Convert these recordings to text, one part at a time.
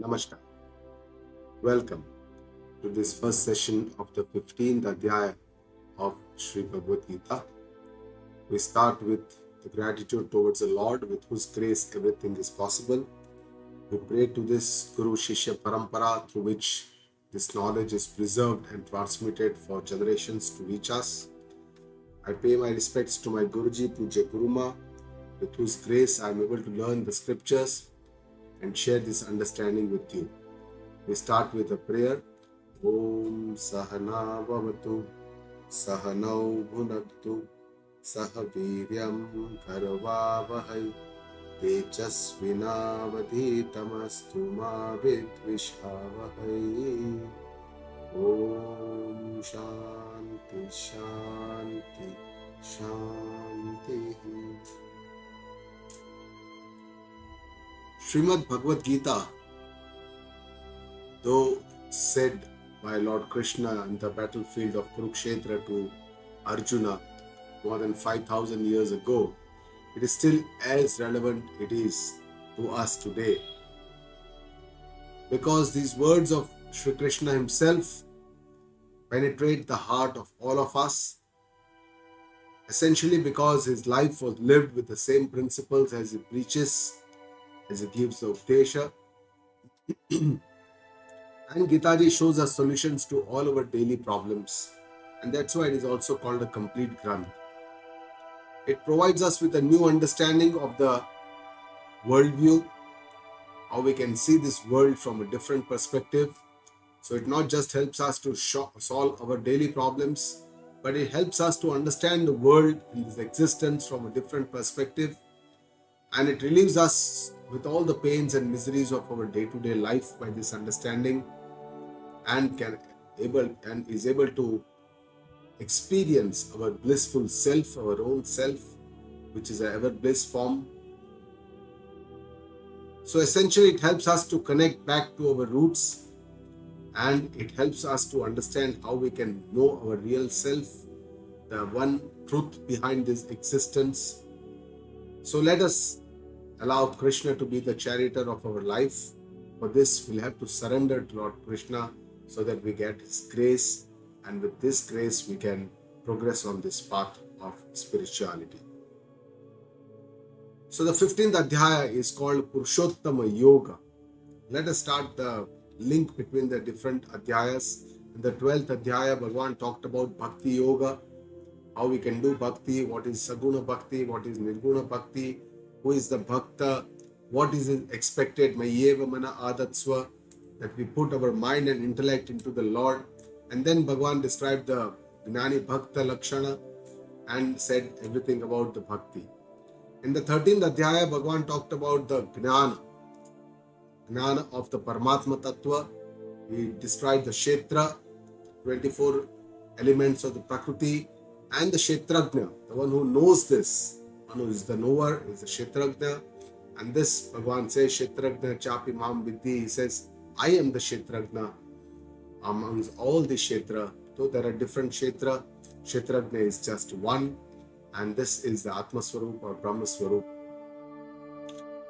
Namaskar. Welcome to this first session of the 15th Adhyaya of Sri Bhagavad Gita. We start with the gratitude towards the Lord, with whose grace everything is possible. We pray to this Guru Shishya Parampara through which this knowledge is preserved and transmitted for generations to reach us. I pay my respects to my Guruji Puja Guruma, with whose grace I am able to learn the scriptures and share this understanding with you. We start with a prayer. Om Sahana Bhavatu Sahanau Bhunaktu Sahaviryam Karavavahai Tejasvinavadhitamastu Ma Vidvishavahai. Om Shanti Shanti Shanti. Srimad Bhagavad Gita, though said by Lord Krishna in the battlefield of Kurukshetra to Arjuna more than 5,000 years ago, it is still as relevant it is to us today. Because these words of Sri Krishna himself penetrate the heart of all of us, essentially because his life was lived with the same principles as he preaches, as he gives the Updesha. And Gitaji shows us solutions to all our daily problems. And that's why it is also called a complete Granth. It provides us with a new understanding of the worldview, how we can see this world from a different perspective. So it not just helps us to solve our daily problems, but it helps us to understand the world and its existence from a different perspective. And it relieves us with all the pains and miseries of our day-to-day life by this understanding, and is able to experience our blissful self, our own self, which is an ever bliss form. So essentially it helps us to connect back to our roots, and it helps us to understand how we can know our real self, the one truth behind this existence. So let us allow Krishna to be the charioteer of our life. For this, we'll have to surrender to Lord Krishna so that we get his grace, and with this grace we can progress on this path of spirituality. So the 15th Adhyaya is called Purushottama Yoga. Let us start the link between the different Adhyayas. In the 12th Adhyaya, Bhagavan talked about Bhakti Yoga, how we can do Bhakti, what is Saguna Bhakti, what is Nirguna Bhakti, who is the Bhakta, what is expected, Mayeva Mana Adatsva, that we put our mind and intellect into the Lord. And then Bhagavan described the Gnani Bhakta Lakshana and said everything about the Bhakti. In the 13th Adhyaya, Bhagavan talked about the Gnana of the Paramatma Tattva. He described the Kshetra, 24 elements of the Prakriti, and the Kshetrajna, the one who knows this, one who is the knower, is the Kshetrajna. And this Bhagavan says, Kshetrajna Chapi Mam Vidhi. He says, I am the Kshetrajna amongst all the Kshetra. Though there are different Kshetra, Kshetrajna is just one, and this is the Atma Swarup or Brahma Swarup.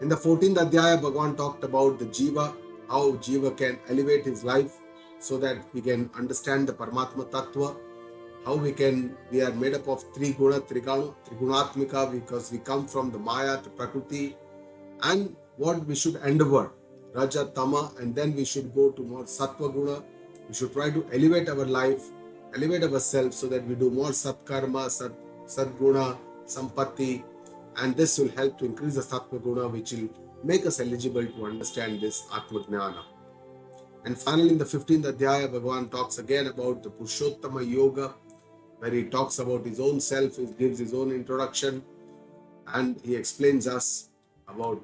In the 14th Adhyaya, Bhagavan talked about the Jiva, how Jiva can elevate his life so that we can understand the Paramatma Tattva, how we are made up of three guna, Trigunatmika, because we come from the Maya, the Prakriti, and what we should endeavor, Raja, Tama, and then we should go to more Sattva Guna. We should try to elevate our life, elevate ourselves so that we do more Satkarma, Sadguna, Sampatti, and this will help to increase the Sattva Guna, which will make us eligible to understand this Atma Jnana. And finally, in the 15th Adhyaya, Bhagavan talks again about the Purushottama Yoga, where he talks about his own self, he gives his own introduction, and he explains us about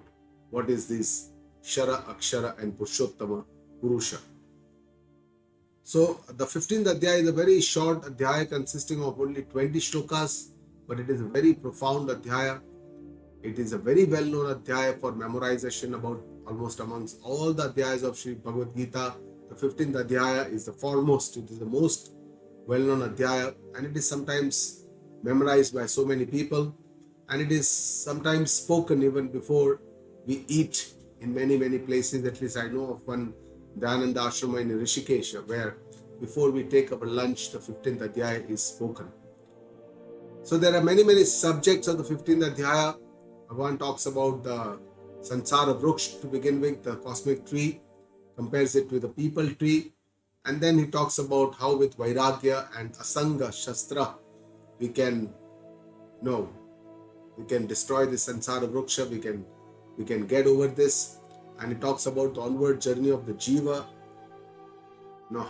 what is this Shara, Akshara, and Purushottama Purusha. So the 15th Adhyaya is a very short Adhyaya consisting of only 20 shlokas, but it is a very profound Adhyaya. It is a very well-known Adhyaya for memorization about almost amongst all the Adhyayas of Sri Bhagavad Gita. The 15th Adhyaya is the foremost, it is the most well-known Adhyaya, and it is sometimes memorized by so many people, and it is sometimes spoken even before we eat in many places. At least I know of one Dayananda Ashrama in Rishikesh, where before we take our lunch, the 15th Adhyaya is spoken. So there are many subjects of the 15th Adhyaya. Bhagavan talks about the Sansara Vruksh to begin with, the cosmic tree, compares it with the people tree, and then he talks about how with Vairagya and Asanga Shastra we can destroy the Sansara Vruksha, we can get over this. And he talks about the onward journey of the Jiva,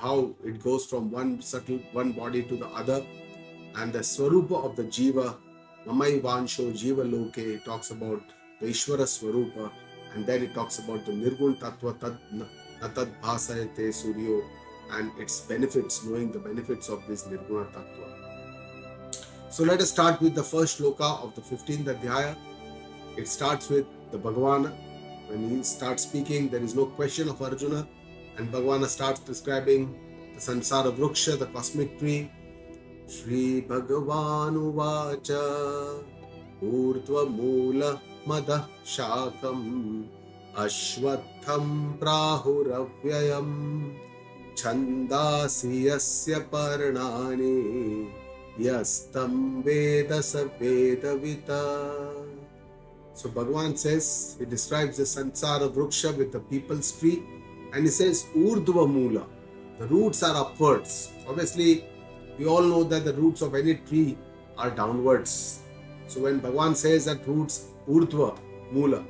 how it goes from one body to the other, and the Swarupa of the Jiva, Mamai Vansho Jiva Loke, talks about the Ishvara Swarupa, and then it talks about the Nirgun Tattva Tad Bhasayate Suryo and its benefits, knowing the benefits of this Nirguna Tattva. So let us start with the first shloka of the 15th Adhyaya. It starts with the Bhagavana. When he starts speaking, there is no question of Arjuna, and Bhagavana starts describing the Sansara Vruksha, the cosmic tree. Shri Bhagavanu Vacha Urdhva Mula Madah Shakam Ashwatham Prahuravyayam Chandasi Yasya Parnani Yastam Veda Savedavita. So Bhagavan says, he describes the Sansara Vruksha with the people's tree, and he says Urdhva Mula, the roots are upwards. Obviously, we all know that the roots of any tree are downwards. So when Bhagavan says that roots Urdhva Mula,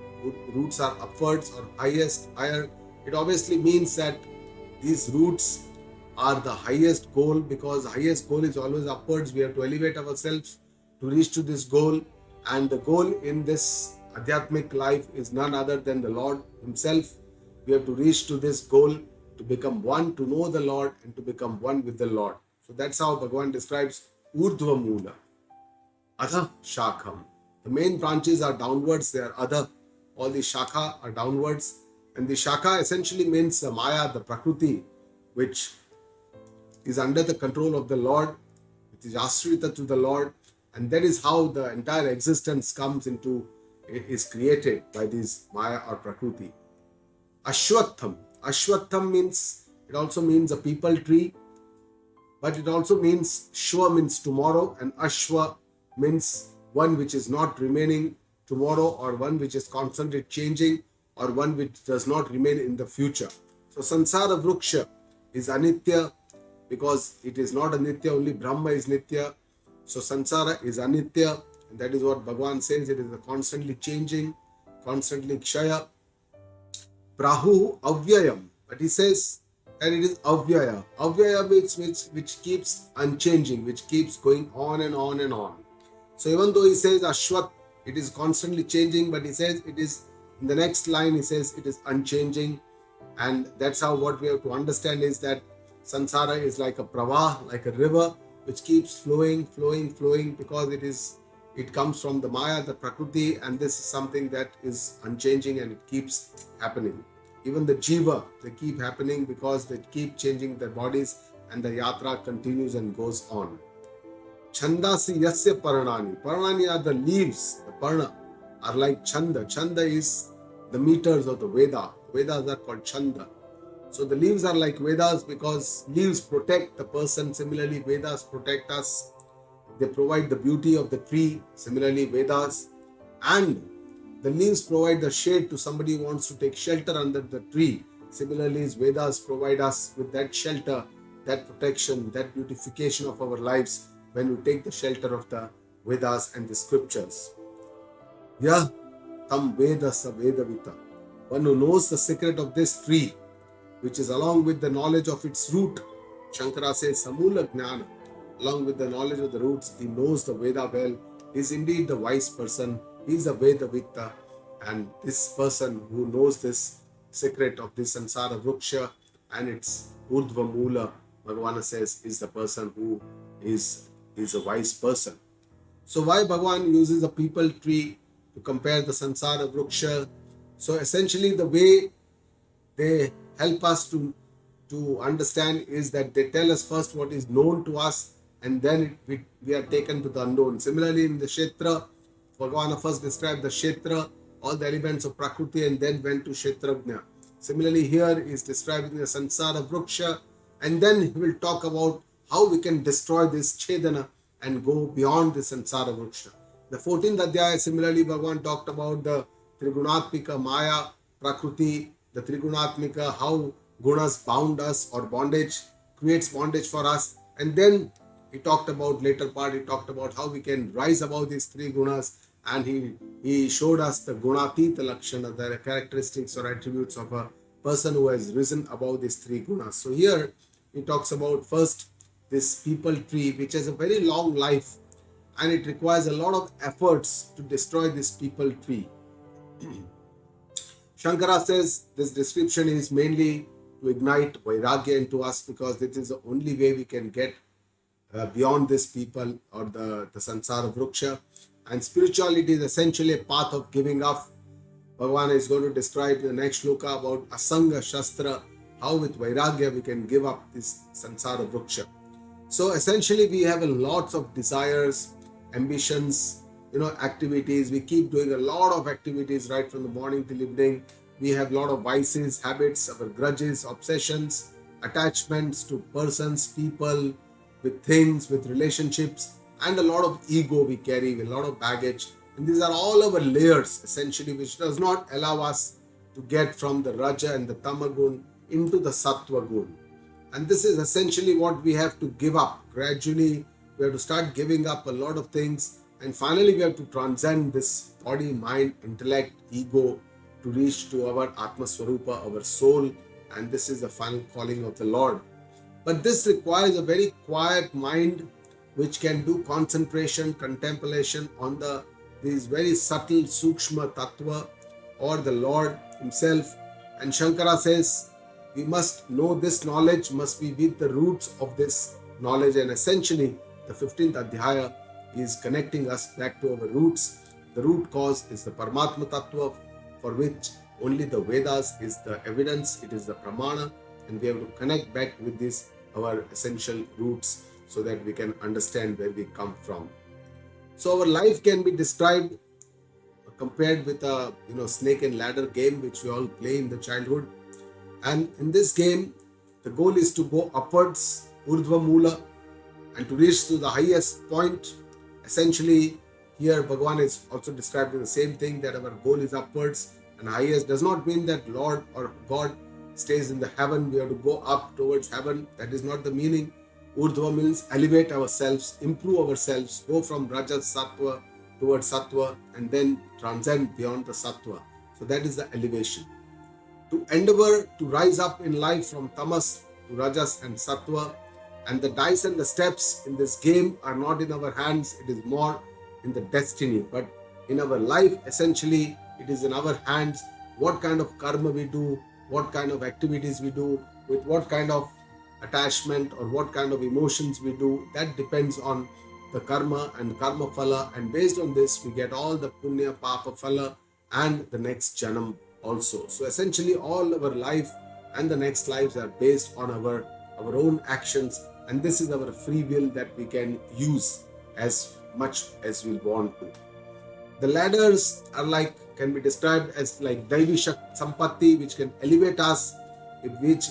roots are upwards or higher, it obviously means that these roots are the highest goal, because the highest goal is always upwards. We have to elevate ourselves to reach to this goal, and the goal in this Adhyatmic life is none other than the Lord Himself. We have to reach to this goal, to become one, to know the Lord, and to become one with the Lord. So that's how Bhagavan describes Urdhva Mula. Adha Shakham. The main branches are downwards, they are Adha. All the Shakha are downwards. And the Shakha essentially means the Maya, the Prakriti, which is under the control of the Lord. It is Ashrita to the Lord. And that is how the entire existence is created by this Maya or Prakriti. Ashwatham. Ashwatham means, it also means a people tree, but it also means Shwa means tomorrow, and Ashwa means one which is not remaining tomorrow, or one which is constantly changing, or one which does not remain in the future. So Sansara Vruksha is Anitya, because it is not Anitya, only Brahma is Nitya. So Sansara is Anitya, and that is what Bhagavan says, it is a constantly changing, constantly Kshaya. Prahu Avyayam, but he says that it is Avyaya. Avyaya means which keeps unchanging, which keeps going on and on and on. So even though he says Ashwat, it is constantly changing, but he says it is, in the next line he says it is unchanging. And that's how what we have to understand is that Sansara is like a pravah, like a river, which keeps flowing, because it comes from the Maya, the Prakriti, and this is something that is unchanging and it keeps happening. Even the Jiva, they keep happening because they keep changing their bodies, and the Yatra continues and goes on. Chandasi Yasya Paranani. Paranani are the leaves, the Parna are like Chanda. Chanda is the meters of the Veda. Vedas are called Chanda. So the leaves are like Vedas because leaves protect the person. Similarly, Vedas protect us. They provide the beauty of the tree. Similarly, Vedas. And the leaves provide the shade to somebody who wants to take shelter under the tree. Similarly, Vedas provide us with that shelter, that protection, that beautification of our lives when we take the shelter of the Vedas and the scriptures. Yah tam Veda sa Vedavita. One who knows the secret of this tree, which is along with the knowledge of its root. Shankara says Samula Gnana. Along with the knowledge of the roots, he knows the Veda well. He is indeed the wise person. He is a Vedavitta. And this person who knows this secret of this Sansara Vruksha and its Urdhva Mula, Bhagavana says, is the person who is a wise person. So why Bhagavan uses a people tree to compare the Sansara Vruksha? So essentially the way they help us to understand is that they tell us first what is known to us, and then we are taken to the unknown. Similarly, in the Kshetra, Bhagavana first described the Kshetra, all the elements of Prakriti, and then went to Kshetrajna. Similarly, here he is describing the Sansara Vriksha, and then he will talk about how we can destroy this Chedana and go beyond the Sansara Vriksha. The 14th Adhyaya, similarly, Bhagavan talked about the Trigunatmika Maya, Prakriti, the Trigunatmika, how gunas bound us or bondage creates bondage for us. And then he talked about, later part, he talked about how we can rise above these three gunas, and he showed us the gunatita lakshana, the characteristics or attributes of a person who has risen above these three gunas. So here he talks about first this people tree, which has a very long life, and it requires a lot of efforts to destroy this people tree. Shankara says this description is mainly to ignite vairagya into us, because this is the only way we can get beyond this people or the Sansara Vriksha. And spirituality is essentially a path of giving up. Bhagavan is going to describe the next shloka about Asanga Shastra, how with Vairagya we can give up this Sansara Vriksha. So essentially we have a lots of desires, ambitions, activities. We keep doing a lot of activities right from the morning till evening. We have a lot of vices, habits, our grudges, obsessions, attachments to persons, people, with things, with relationships, and a lot of ego we carry, a lot of baggage. And these are all our layers essentially, which does not allow us to get from the Raja and the Tamagun into the Sattva Gun. And this is essentially what we have to give up. Gradually, we have to start giving up a lot of things. And finally, we have to transcend this body, mind, intellect, ego to reach to our Atma Swarupa, our soul. And this is the final calling of the Lord. But this requires a very quiet mind which can do concentration, contemplation on these very subtle Sukshma Tattva or the Lord Himself. And Shankara says we must know this knowledge must be with the roots of this knowledge. And essentially the 15th Adhyaya is connecting us back to our roots. The root cause is the Paramatma Tattva, for which only the Vedas is the evidence, it is the Pramana, and we have to connect back with this, our essential roots, so that we can understand where we come from. So our life can be described, compared with a snake and ladder game which we all play in the childhood. And in this game, the goal is to go upwards, Urdhva Mula, and to reach to the highest point. Essentially, here Bhagavan is also describing the same thing, that our goal is upwards, and highest does not mean that Lord or God stays in the heaven. We have to go up towards heaven. That is not the meaning. Urdhva means elevate ourselves, improve ourselves, go from Rajas Sattva towards Sattva, and then transcend beyond the Sattva. So that is the elevation. To endeavor to rise up in life from Tamas to Rajas and Sattva, and the dice and the steps in this game are not in our hands, it is more in the destiny. But in our life, essentially, it is in our hands what kind of karma we do, what kind of activities we do, with what kind of attachment or what kind of emotions we do. That depends on the karma and karma phala, and based on this we get all the punya, papa phala and the next janam also. So essentially all our life and the next lives are based on our own actions, and this is our free will that we can use as much as we want to. The ladders are can be described as like Daivi Sampatti, which can elevate us, which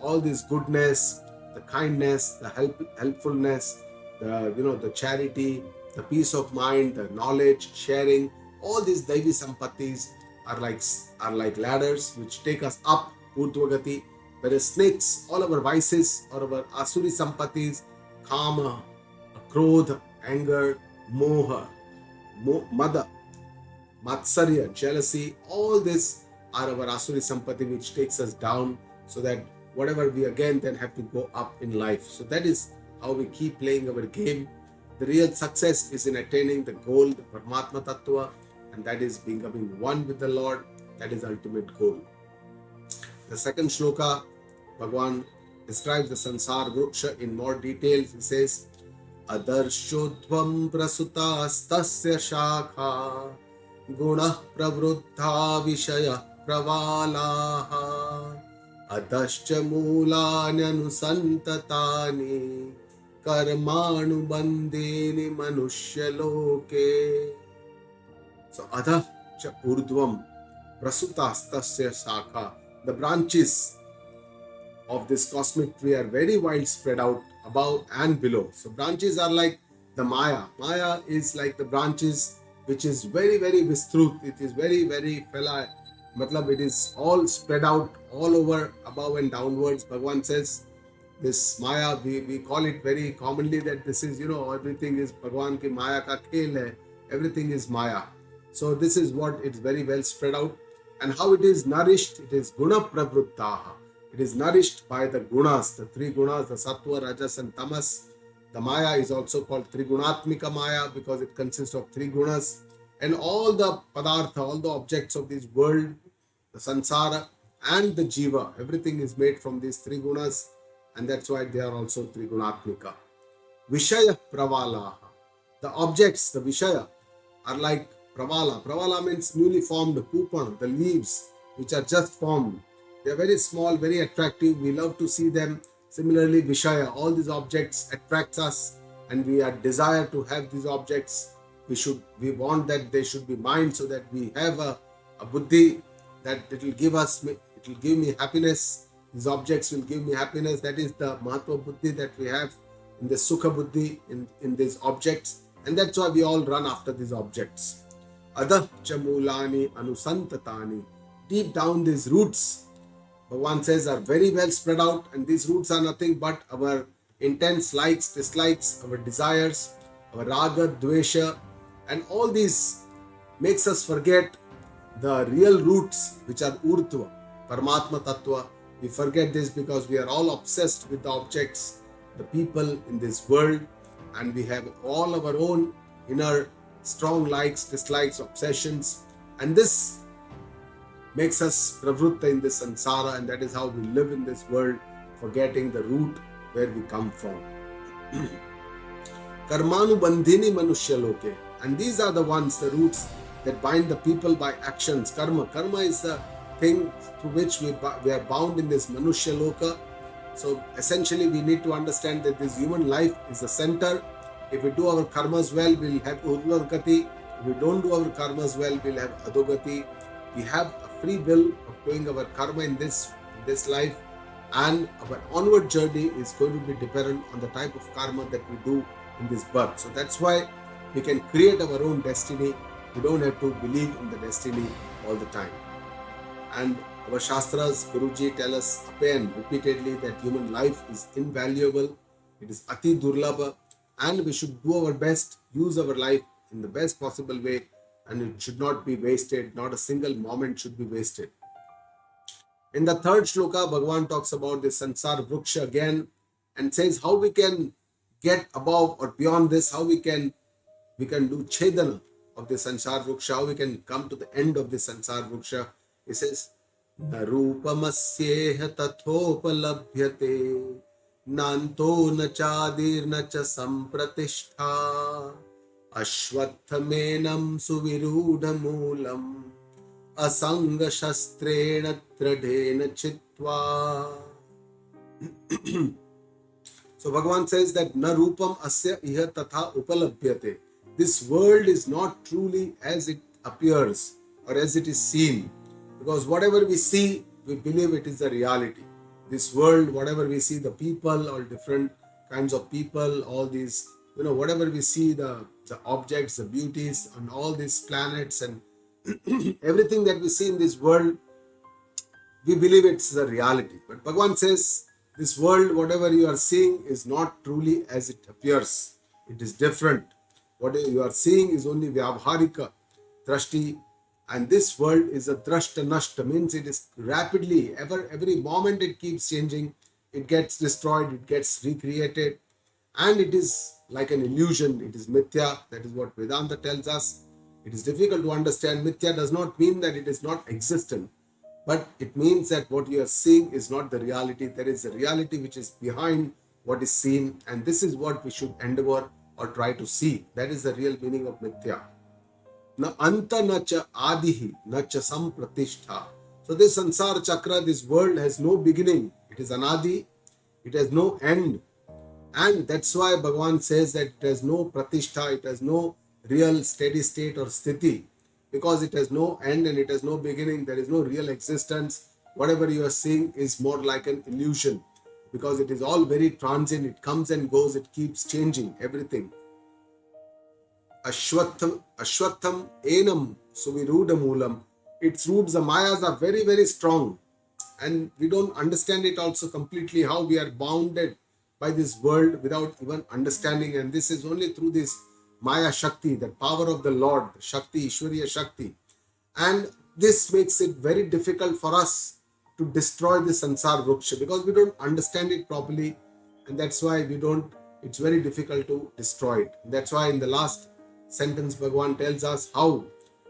all this goodness, the kindness, the helpfulness, the charity, the peace of mind, the knowledge, sharing, all these Daivi Sampattis are like ladders which take us up Urdhvagati. Whereas snakes, all our vices or our Asuri Sampattis, Kama, Krodha, anger, Moha, Mada, Matsarya, jealousy, all this are our Asuri Sampatti which takes us down, so that whatever we again then have to go up in life. So that is how we keep playing our game. The real success is in attaining the goal, the Paramatma Tattva, and that is becoming one with the Lord. That is ultimate goal. The second shloka, Bhagavan describes the Sansar Vriksha in more details. He says, Adarshodhvam prasutastasya shakha Gunah pravruddha vishaya pravalaha Adascha mulani anusantatani Karmanu bandhini manushya loke. So Adha cha urdhvam prasutastasya shakha. The branches of this cosmic tree are very wide spread out above and below. So branches are like the Maya. Maya is like the branches which is very, very vistrut. It is very, very fella. Matlab, it is all spread out all over above and downwards. Bhagavan says this Maya, we call it very commonly that this is, everything is Bhagavan ki Maya ka khel hai. Everything is Maya. So this is what it's very well spread out. And how it is nourished, it is guna pravruttaha. It is nourished by the gunas, the three gunas, the sattva, rajas and tamas. The Maya is also called Trigunatmika Maya because it consists of three gunas. And all the padartha, all the objects of this world, the sansara and the jiva, everything is made from these three gunas. And that's why they are also Trigunatmika. Vishaya Pravalaha. The objects, the Vishaya, are like Pravala. Pravala means newly formed pupan, the leaves which are just formed. They are very small, very attractive. We love to see them. Similarly, Vishaya, all these objects attracts us and we are desire to have these objects. We want that they should be mine so that we have a buddhi that it will give me happiness. These objects will give me happiness. That is the Mahatma Buddhi that we have in the Sukha Buddhi in these objects. And that's why we all run after these objects. Adah chamulani anusantatani. Deep down these roots, Bhagavan says, are very well spread out, and these roots are nothing but our intense likes, dislikes, our desires, our raga, dvesha, and all these makes us forget the real roots which are urdhva, Paramatma Tattva. We forget this because we are all obsessed with the objects, the people in this world, and we have all our own inner strong likes, dislikes, obsessions, and this makes us pravruta in this sansara, and that is how we live in this world, forgetting the root where we come from. Karmanu bandhini manushya loke, and these are the ones, the roots that bind the people by actions. Karma is the thing through which we are bound in this manushya loka. So essentially we need to understand that this human life is the center. If we do our karmas well, we'll have udvargati. If we don't do our karmas well, we'll have adogati. We have a free will of doing our karma in this life, and our onward journey is going to be dependent on the type of karma that we do in this birth. So that's why we can create our own destiny. We don't have to believe in the destiny all the time. And our Shastras, Guruji tell us again repeatedly that human life is invaluable. It is ati durlabha, and we should do our best, use our life in the best possible way, and it should not be wasted. Not a single moment should be wasted. In the third shloka, Bhagavan talks about the sansar vruksha again and says how we can get above or beyond this, how we can do chedana of the sansar vruksha, how we can come to the end of the sansar vruksha. He says, na rupamasyeha tathopalabhyate nanto na chadir na cha sampratishtha ashwatthaменam suvirudhamulam asanga shastrena tradena chitva. So Bhagavan says that na rupam asya iha tatha upalabhyate. This world is not truly as it appears or as it is seen. Because whatever we see, we believe it is the reality. This world, whatever we see, the people, all different kinds of people, all these, whatever we see, the objects, the beauties, and all these planets and everything that we see in this world, we believe it's the reality. But Bhagavan says, this world, whatever you are seeing, is not truly as it appears. It is different. What you are seeing is only vyavharika, drashti, and this world is a drashta nashta, means it is rapidly, every moment it keeps changing, it gets destroyed, it gets recreated, and it is like an illusion, it is mithya. That is what Vedanta tells us. It is difficult to understand. Mithya does not mean that it is not existent, but it means that what you are seeing is not the reality. There is a reality which is behind what is seen, and this is what we should endeavor or try to see. That is the real meaning of mithya. Na anta na cha adihi na cha sampratishtha. So this sansar chakra, this world has no beginning. It is anadi. It has no end. And that's why Bhagavan says that it has no pratishtha. It has no real steady state or sthiti. because it has no end and it has no beginning. There is no real existence. Whatever you are seeing is more like an illusion, because it is all very transient. It comes and goes. It keeps changing everything. Ashwatham enam suviruda moolam. Its roots, the mayas, are very, very strong. And we don't understand it also completely, how we are bounded by this world without even understanding. And this is only through this Maya Shakti, the power of the Lord, Shakti, Ishwariya Shakti. And this makes it very difficult for us to destroy the Sansar Vruksha, because we don't understand it properly. And that's why it's very difficult to destroy it. That's why in the last sentence, Bhagavan tells us how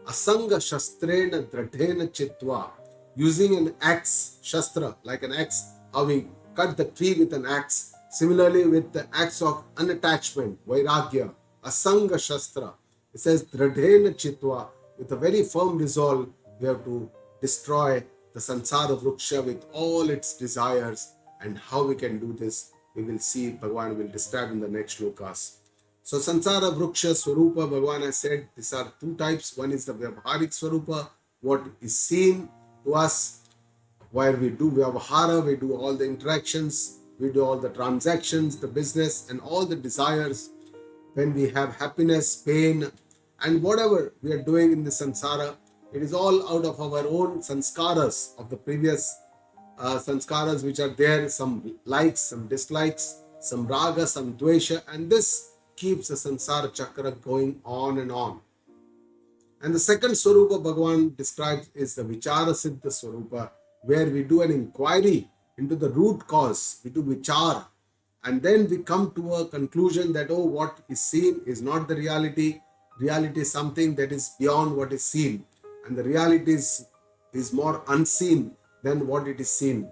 Asanga Shastrena Dradhena Chitva, using an axe, Shastra, like an axe, how we cut the tree with an axe. Similarly, with the axe of unattachment, Vairagya, Asanga Shastra, it says Dradhena Chitva, with a very firm resolve, we have to destroy the Sansara Vruksha with all its desires. And how we can do this, we will see. Bhagavan will describe in the next shlokas. So Sansara Vruksha Swarupa, Bhagavan has said, these are two types. One is the Vyavharik Swarupa, what is seen to us, where we do Vyavahara, we do all the interactions, we do all the transactions, the business and all the desires. When we have happiness, pain and whatever we are doing in the Sansara, it is all out of our own sanskaras of the previous sanskaras which are there, some likes, some dislikes, some raga, some dvesha, and this keeps the Sansara Chakra going on and on. And the second Swarupa Bhagavan describes is the Vichara Siddha Swarupa, where we do an inquiry into the root cause, we do Vichara, and then we come to a conclusion that, oh, what is seen is not the reality. Reality is something that is beyond what is seen, and the reality is more unseen than what it is seen.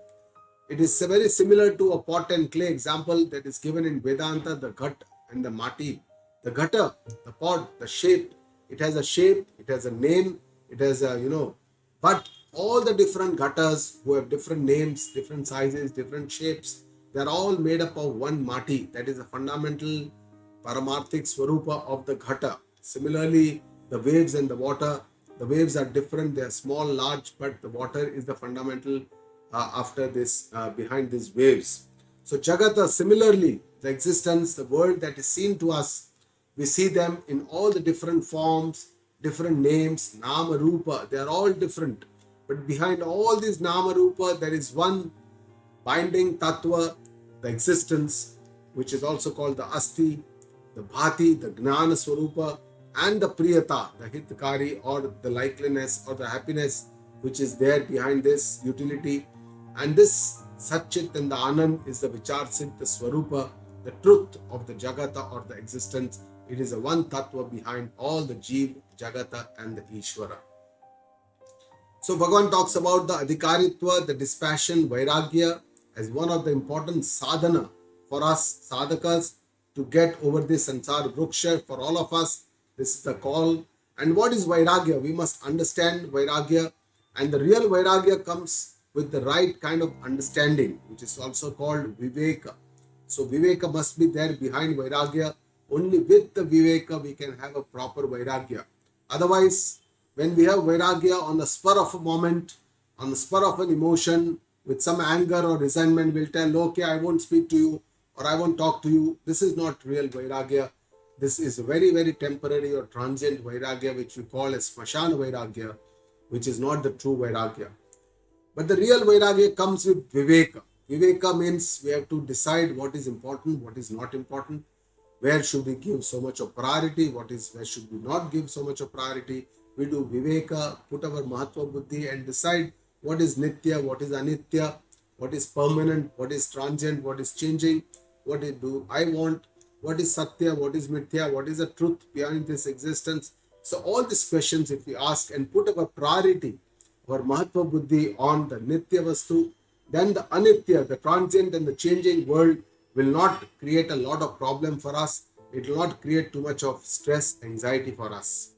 It is very similar to a pot and clay example that is given in Vedanta, the ghat and the mati. The ghata, the pot, the shape, it has a shape, it has a name, it has a, but all the different ghatas who have different names, different sizes, different shapes, they are all made up of one mati, that is a fundamental paramarthik swarupa of the ghata. Similarly, the waves and the water, the waves are different, they are small, large, but the water is the fundamental behind these waves. So Jagata, similarly, the existence, the world that is seen to us, we see them in all the different forms, different names, Nama Rupa, they are all different. But behind all these Nama Rupa, there is one binding Tattva, the existence, which is also called the Asti, the Bhati, the Gnana Swarupa, and the Priyata, the Hitkari, or the likeliness or the happiness, which is there behind this utility. And this Satchit and the Anand is the Vichar Siddha Swarupa, the truth of the Jagata or the existence. It is a one Tattva behind all the Jeev, Jagata and the Ishvara. So Bhagavan talks about the Adhikaritva, the dispassion, Vairagya as one of the important sadhana for us sadhakas to get over this Sansara Vruksha. For all of us, this is the call. And what is Vairagya? We must understand Vairagya, and the real Vairagya comes with the right kind of understanding, which is also called Viveka. So Viveka must be there behind Vairagya. Only with the Viveka we can have a proper Vairagya. Otherwise, when we have Vairagya on the spur of a moment, on the spur of an emotion, with some anger or resentment, we'll tell, okay, I won't speak to you or I won't talk to you. This is not real Vairagya. This is a very, very temporary or transient Vairagya, which we call as Smashana Vairagya, which is not the true Vairagya. But the real Vairagya comes with Viveka. Viveka means we have to decide what is important, what is not important. Where should we give so much of priority? Where should we not give so much of priority? We do Viveka, put our Mahatva Buddhi and decide what is Nitya, what is Anitya, what is permanent, what is transient, what is changing, what do I want, what is Satya, what is Mithya, what is the truth behind this existence. So all these questions if we ask and put our priority, our Mahatva Buddhi on the Nitya Vastu, then the Anitya, the transient and the changing world will not create a lot of problem for us. It will not create too much of stress, anxiety for us.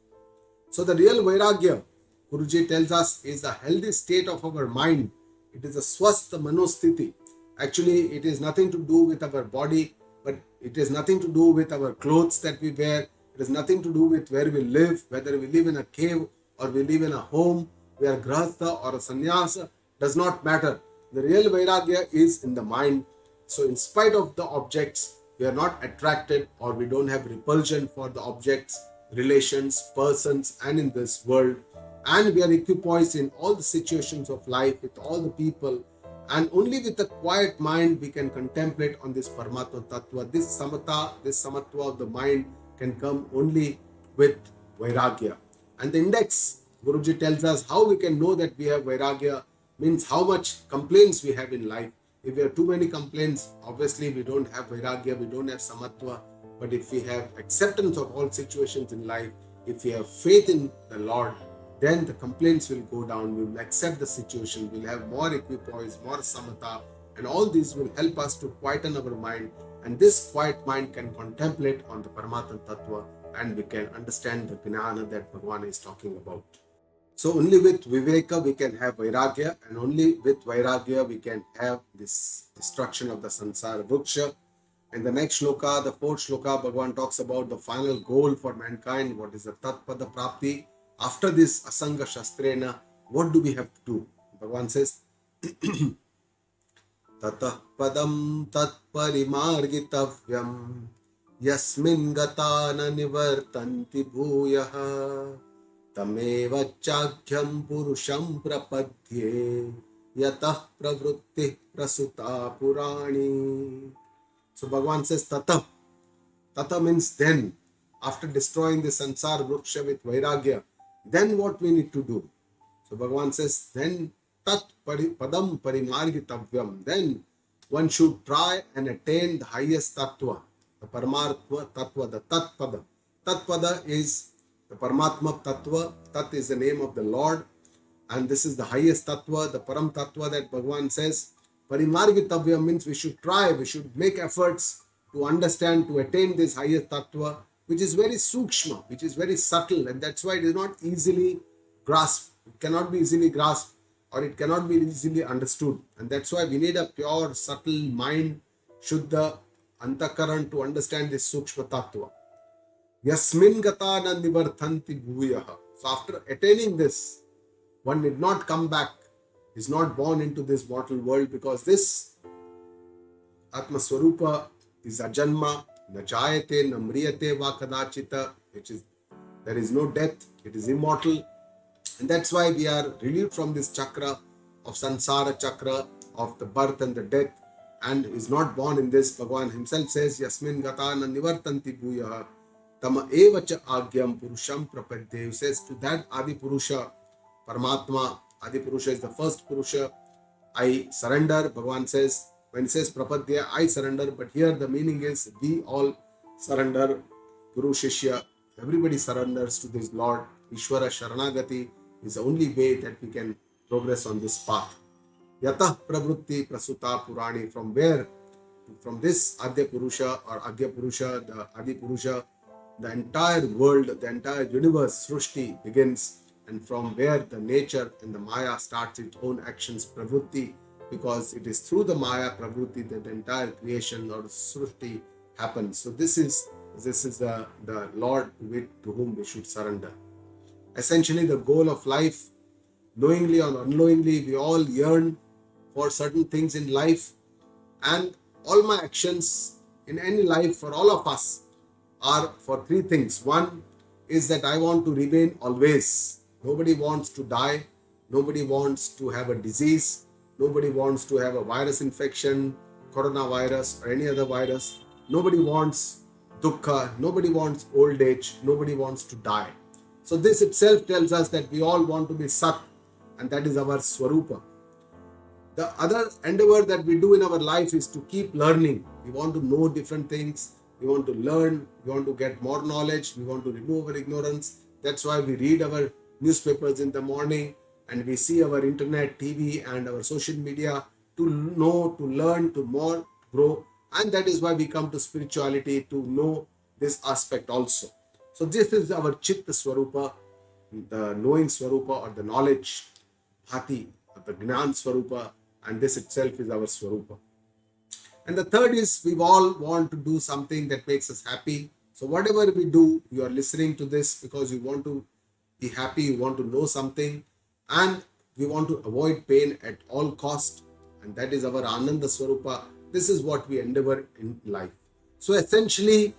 So the real Vairagya, Guruji tells us, is a healthy state of our mind. It is a swastha manosthiti. Actually, it is nothing to do with our body, but it has nothing to do with our clothes that we wear. It has nothing to do with where we live, whether we live in a cave or we live in a home, we are grahastha or a sannyasa, does not matter. The real vairagya is in the mind. So in spite of the objects, we are not attracted or we don't have repulsion for the objects, relations, persons, and in this world. And we are equipoised in all the situations of life with all the people. And only with a quiet mind we can contemplate on this Paramatma Tattva. This samatha, this samatva of the mind can come only with vairagya. And the index, Guruji tells us how we can know that we have vairagya, means how much complaints we have in life. If we have too many complaints, obviously we don't have vairagya, we don't have samatva. But if we have acceptance of all situations in life, if we have faith in the Lord, then the complaints will go down. We will accept the situation, we'll have more equipoise, more samatha, and all these will help us to quieten our mind. And this quiet mind can contemplate on the Paramatma Tattva, and we can understand the Gnana that Bhagavan is talking about. So only with Viveka we can have Vairagya, and only with Vairagya we can have this destruction of the Sansara Vriksha. In the next shloka, the fourth shloka, Bhagavan talks about the final goal for mankind. What is the Tatpada Prapti? After this Asanga Shastrena, what do we have to do? Bhagavan says, Tatah Padam Tat Parimargitavyam Yasmin Gatana Nivartanti Bhuyaha Tameva Chakyam Purusham Prapadye Yatah Pravrutti Prasuta Purani. So Bhagavan says Tata. Tata means then. After destroying the Sansar Vriksha with Vairagya, then what we need to do? So Bhagavan says, then Tat Padam Parimargitavyam. Then one should try and attain the highest Tattva, the Paramatma Tattva, the Tat Pada. Tat Pada is the Paramatma Tattva. Tat is the name of the Lord. And this is the highest Tattva, the Param Tattva that Bhagavan says. Parimargitavyam means we should try, we should make efforts to understand, to attain this highest Tattva, which is very sukshma, which is very subtle, and that's why it is not easily grasped. It cannot be easily grasped, or it cannot be easily understood. And that's why we need a pure, subtle mind, Shuddha Antakaran, to understand this sukshma Tattva. Yasmin Gatana Nivarthanti Bhuyaha. So after attaining this, one need not come back, is not born into this mortal world, because this Atma Swarupa is ajanma, na jayate, na mriyate va kadachita, which is there is no death, it is immortal. And that's why we are relieved from this chakra of sansara chakra, of the birth and the death, and is not born in this. Bhagavan himself says, Yasmin gatana nivartanti bhuyaha tama evacha agyam purusham prapadde. He says to that Adi Purusha, Paramatma, Adi Purusha is the first Purusha, I surrender. Bhagavan says, when he says Prapadya, I surrender, but here the meaning is we all surrender. Guru Shishya, everybody surrenders to this Lord. Ishvara Sharanagati is the only way that we can progress on this path. Yatah Pravrutti Prasuta Purani, from where? From this Adya Purusha or Agya Purusha, the Adi Purusha, the entire world, the entire universe, Srushti, begins. And from where the nature and the Maya starts its own actions, Pravrutti, because it is through the Maya Pravrutti that the entire creation or Srushti happens. So this is the Lord to whom we should surrender. Essentially the goal of life, knowingly or unknowingly, we all yearn for certain things in life, and all my actions in any life for all of us are for three things. One is that I want to remain always. Nobody wants to die. Nobody wants to have a disease. Nobody wants to have a virus infection, coronavirus or any other virus. Nobody wants dukkha. Nobody wants old age. Nobody wants to die. So this itself tells us that we all want to be Sat, and that is our Swarupa. The other endeavor that we do in our life is to keep learning. We want to know different things. We want to learn. We want to get more knowledge. We want to remove our ignorance. That's why we read our newspapers in the morning, and we see our internet, TV and our social media to know, to learn, to more grow. And that is why we come to spirituality, to know this aspect also. So this is our Chitta Swarupa, the knowing Swarupa or the knowledge, Bhati, the Gnan Swarupa, and this itself is our Swarupa. And the third is we all want to do something that makes us happy. So whatever we do, you are listening to this because you want to be happy, we want to know something, and we want to avoid pain at all cost. And that is our Ananda Swarupa. This is what we endeavor in life. So essentially,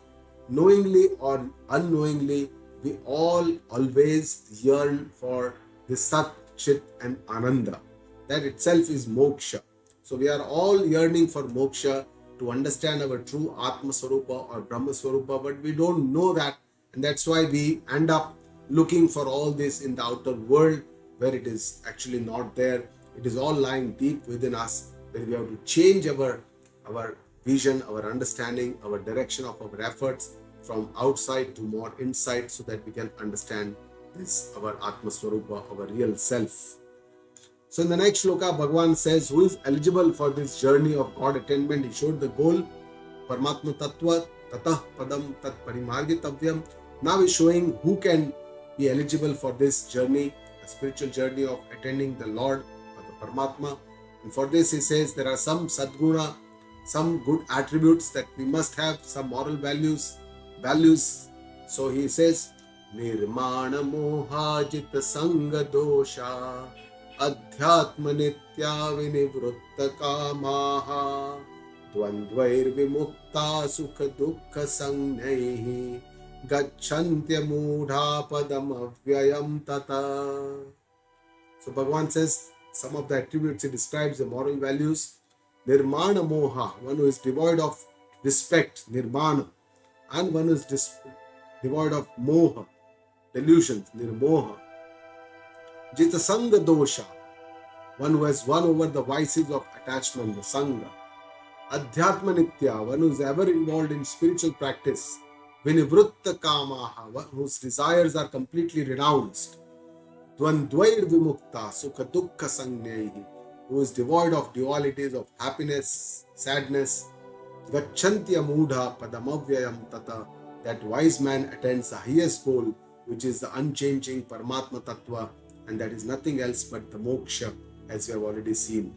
knowingly or unknowingly, we all always yearn for the Sat, Chit and Ananda. That itself is moksha. So we are all yearning for moksha, to understand our true Atma Swarupa or Brahma Swarupa, but we don't know that. And that's why we end up looking for all this in the outer world, where it is actually not there. It is all lying deep within us, where we have to change our vision, our understanding, our direction of our efforts from outside to more inside, so that we can understand this, our Atma Swarupa, our real self. So in the next shloka, Bhagavan says, who is eligible for this journey of God attainment? He showed the goal, Paramatma Tattva, Tatah Padam Tat Parimargitavyam. Now he's showing who can be eligible for this journey, a spiritual journey of attaining the Lord or the Paramatma. And for this he says there are some sadguna, some good attributes that we must have, some moral values. So he says, Nirmana Moha Jita Sanga Dosha Adhyatma Nitya Vinivrutta Kamaha Dvandvair Vimukta Sukha Dukkha Sangnaihi Gacchantya Mudha Padam Avyayam Tata. So Bhagavan says some of the attributes he describes, the moral values. Nirmana Moha, one who is devoid of respect, Nirmana, and one who is devoid of Moha, delusions, Nirmoha. Jita Sangha Dosha, one who has won over the vices of attachment, the Sangha. Adhyatma Nitya, one who is ever involved in spiritual practice. Vinivrutta Kamaha, one whose desires are completely renounced. Dvandvair Vimukta Sukha Dukkha Sangnaihi, who is devoid of dualities of happiness, sadness. Gacchantya Mudha Padamavyayam Tata, that wise man attains the highest goal, which is the unchanging Paramatma Tattva, and that is nothing else but the moksha, as we have already seen.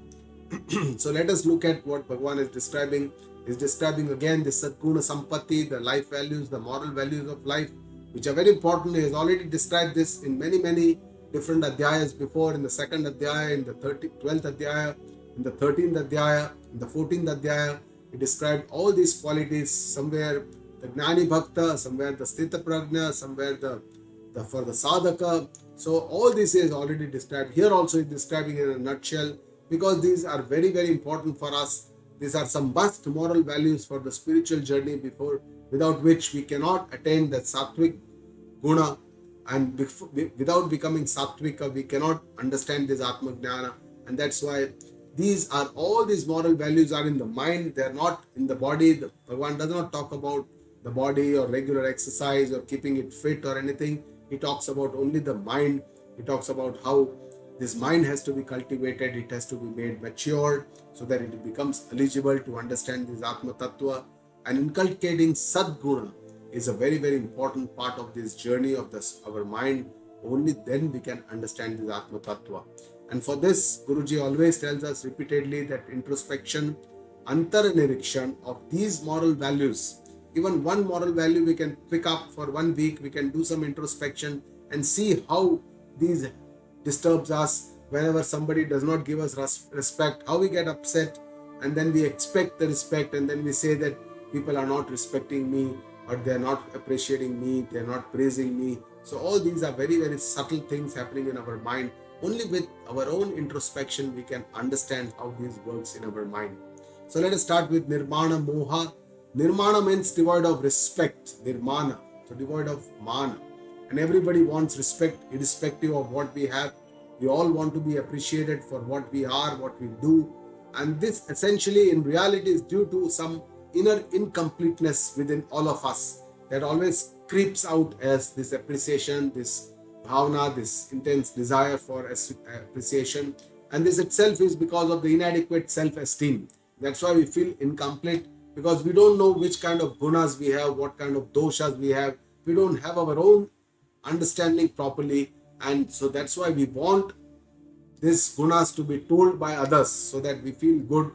So let us look at what Bhagavan is describing. He is describing again the Sadguna Sampatti, the life values, the moral values of life, which are very important. He has already described this in many different adhyayas before, in the second adhyaya, in the 12th adhyaya, in the 13th adhyaya, in the 14th adhyaya. He described all these qualities, somewhere the Gnani Bhakta, somewhere the Sthita Prajna, somewhere the for the Sadhaka. So all this is already described. Here also he is describing in a nutshell, because these are very important for us. These are some must moral values for the spiritual journey, without which we cannot attain the Sattvic Guna, and without becoming Sattvika, we cannot understand this Atma Jnana. And that's why all these moral values are in the mind, they are not in the body. Bhagavan does not talk about the body or regular exercise or keeping it fit or anything. He talks about only the mind. He talks about how this mind has to be cultivated, it has to be made mature, so that it becomes eligible to understand this Atma Tattva. And inculcating Sadguna is a very important part of this journey of our mind. Only then we can understand this Atma Tattva. And for this, Guruji always tells us repeatedly that introspection, antarnirikshan of these moral values, even one moral value we can pick up for 1 week, we can do some introspection and see how these disturbs us. Whenever somebody does not give us respect, how we get upset, and then we expect the respect, and then we say that people are not respecting me, or they are not appreciating me, they are not praising me. So all these are very subtle things happening in our mind. Only with our own introspection we can understand how this works in our mind. So let us start with Nirmana Moha. Nirmana means devoid of respect. Nirmana, so devoid of mana. And everybody wants respect irrespective of what we have. We all want to be appreciated for what we are, what we do. And this essentially in reality is due to some inner incompleteness within all of us that always creeps out as this appreciation, this bhavana, this intense desire for appreciation. And this itself is because of the inadequate self-esteem. That's why we feel incomplete, because we don't know which kind of gunas we have, what kind of doshas we have. We don't have our own understanding properly, and so that's why we want these gunas to be told by others so that we feel good.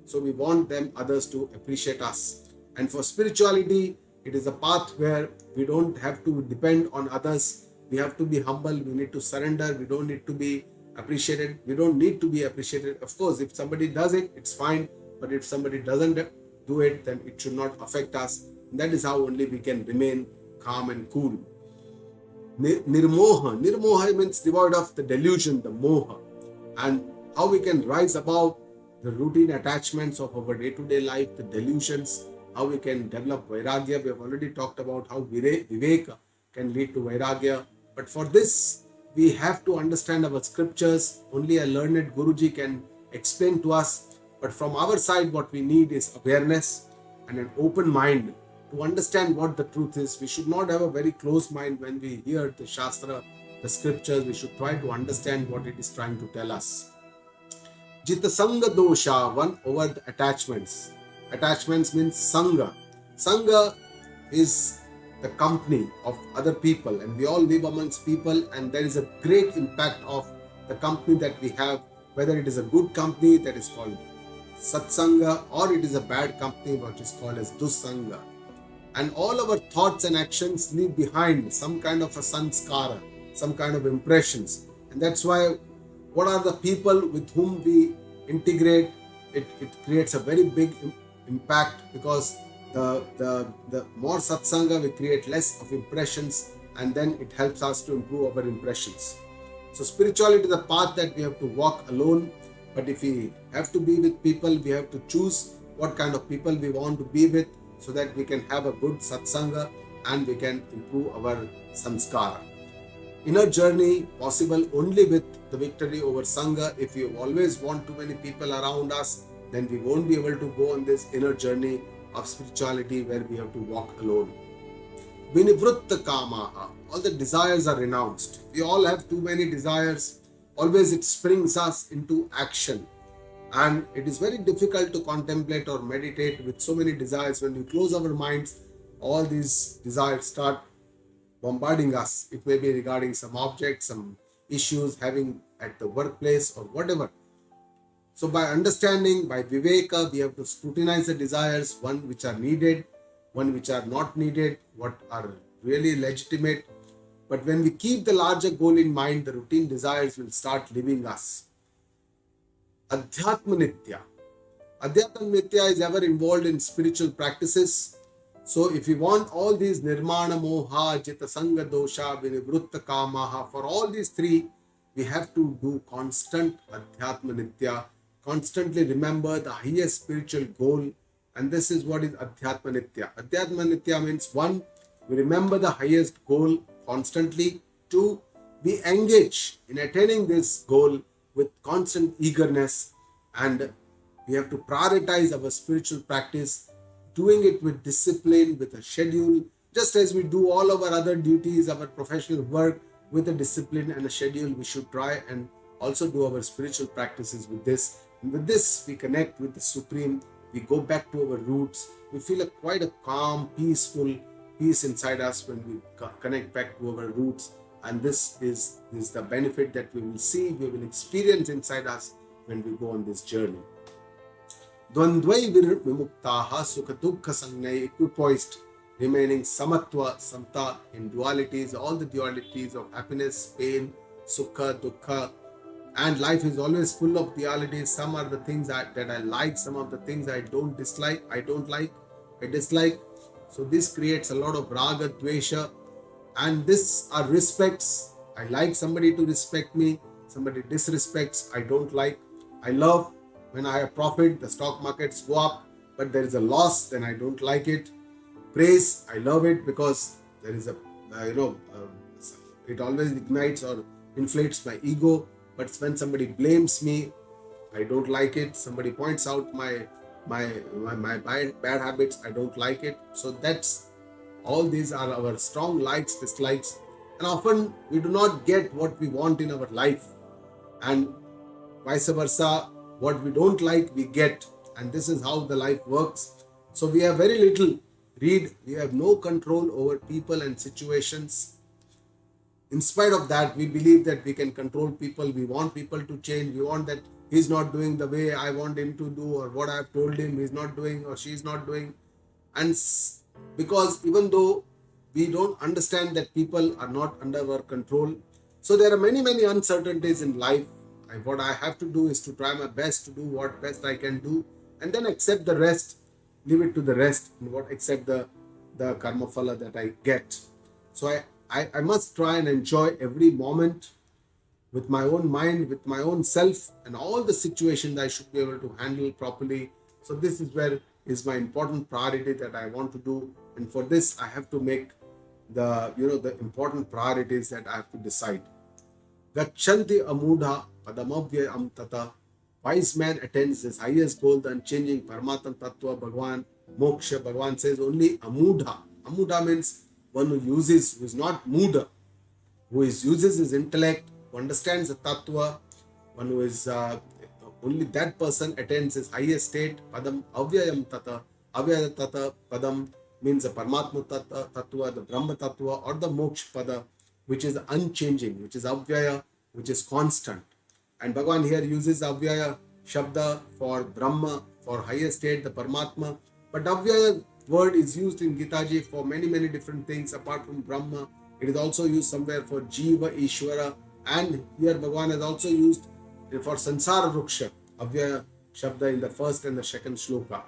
So we want others to appreciate us. And for spirituality, it is a path where we don't have to depend on others. we have to be humble, we need to surrender, we don't need to be appreciated, we don't need to be appreciated. Of course, if somebody does it, it's fine, but if somebody doesn't do it, then it should not affect us. And that is how only we can remain calm and cool. Nirmoha means devoid of the delusion, the moha, and how we can rise above the routine attachments of our day-to-day life, the delusions, how we can develop vairagya. We have already talked about how viveka can lead to vairagya. But for this, we have to understand our scriptures. Only a learned Guruji can explain to us. But from our side, what we need is awareness and an open mind to understand what the truth is. We should not have a very closed mind when we hear the Shastra, the scriptures. We should try to understand what it is trying to tell us. Jita Sangha Dosha, one over the attachments. Attachments means Sangha. Sangha is the company of other people, and we all live amongst people, and there is a great impact of the company that we have, whether it is a good company that is called Satsanga, or it is a bad company which is called as Dussanga. And all our thoughts and actions leave behind some kind of a sanskara, some kind of impressions. And that's why what are the people with whom we integrate, it creates a very big impact, because the more satsanga we create, less of impressions, and then it helps us to improve our impressions. So spirituality is a path that we have to walk alone, but if we have to be with people, we have to choose what kind of people we want to be with, so that we can have a good satsanga and we can improve our samskara. Inner journey possible only with the victory over Sangha. If you always want too many people around us, then we won't be able to go on this inner journey of spirituality where we have to walk alone. Vinivritta kamaha. All the desires are renounced. We all have too many desires. Always it springs us into action. And it is very difficult to contemplate or meditate with so many desires. When we close our minds, all these desires start bombarding us. It may be regarding some object, some issues having at the workplace or whatever. So by understanding, by viveka, we have to scrutinize the desires, one which are needed, one which are not needed, what are really legitimate. But when we keep the larger goal in mind, the routine desires will start leaving us. Adhyatma Nitya. Adhyatma Nitya is ever involved in spiritual practices. So if we want all these nirmana moha, jita sangha dosha, vinivritta kamaha, for all these three, we have to do constant adhyatma nitya, constantly remember the highest spiritual goal. And this is what is adhyatma nitya. Adhyatma nitya means 1, we remember the highest goal constantly. 2, we engage in attaining this goal with constant eagerness, and we have to prioritize our spiritual practice, doing it with discipline, with a schedule, just as we do all of our other duties, our professional work with a discipline and a schedule. We should try and also do our spiritual practices with this. And with this, we connect with the Supreme. We go back to our roots. We feel quite a calm, peaceful peace inside us when we connect back to our roots. And this is the benefit that we will see, we will experience inside us when we go on this journey. Dvandvai vimuktaha sukha dukkha sangnai, equipoised, remaining samatva, samta, in dualities, all the dualities of happiness, pain, sukha, dukkha. And life is always full of dualities. Some are the things that I like, some of the things I don't dislike, I dislike. So this creates a lot of raga, dvesha. And this are respects. I like somebody to respect me. Somebody disrespects, I don't like. I love when I have profit, the stock markets go up, but there is a loss, then I don't like it. Praise, I love it because there is it always ignites or inflates my ego. But when somebody blames me, I don't like it. Somebody points out my bad habits, I don't like it. So all these are our strong likes, dislikes, and often we do not get what we want in our life, and vice versa, what we don't like we get, and this is how the life works. So we have very little we have no control over people and situations. In spite of that, we believe that we can control people. We want people to change. We want that he's not doing the way I want him to do, or what I've told him he's not doing or she's not doing. And because even though we don't understand that people are not under our control. So there are many, many uncertainties in life. What I have to do is to try my best to do what best I can do, and then accept the rest, leave it to the rest, and what accept the karma phala that I get. So I must try and enjoy every moment with my own mind, with my own self, and all the situations I should be able to handle properly. So this is where is my important priority that I want to do, and for this I have to make the important priorities that I have to decide. Gachanti amudha padamavyam tata. Wise man attains his highest goal, the unchanging Paramatma Tattva, Bhagwan, Moksha. Bhagwan says only amudha. Amudha means one who uses, who is not muda, who uses his intellect, who understands the tattva, one who is only that person attains his highest state. Padam avyayam tata. Avyaya tata padam means the Paramatma tattva, the Brahma tattva, or the Moksha pada, which is unchanging, which is avyaya, which is constant. And Bhagavan here uses avyaya shabda for Brahma, for highest state, the Paramatma. But avyaya word is used in Gita Ji for many, many different things apart from Brahma. It is also used somewhere for Jiva, Ishvara, and here Bhagavan has also used for Sansara Ruksha, avyaya shabda in the first and the second shloka.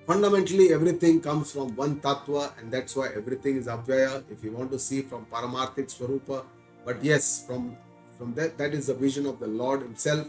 Fundamentally, everything comes from one tattva, and that's why everything is avyaya. If you want to see from Paramarthik Swarupa, but yes, from that is the vision of the Lord Himself.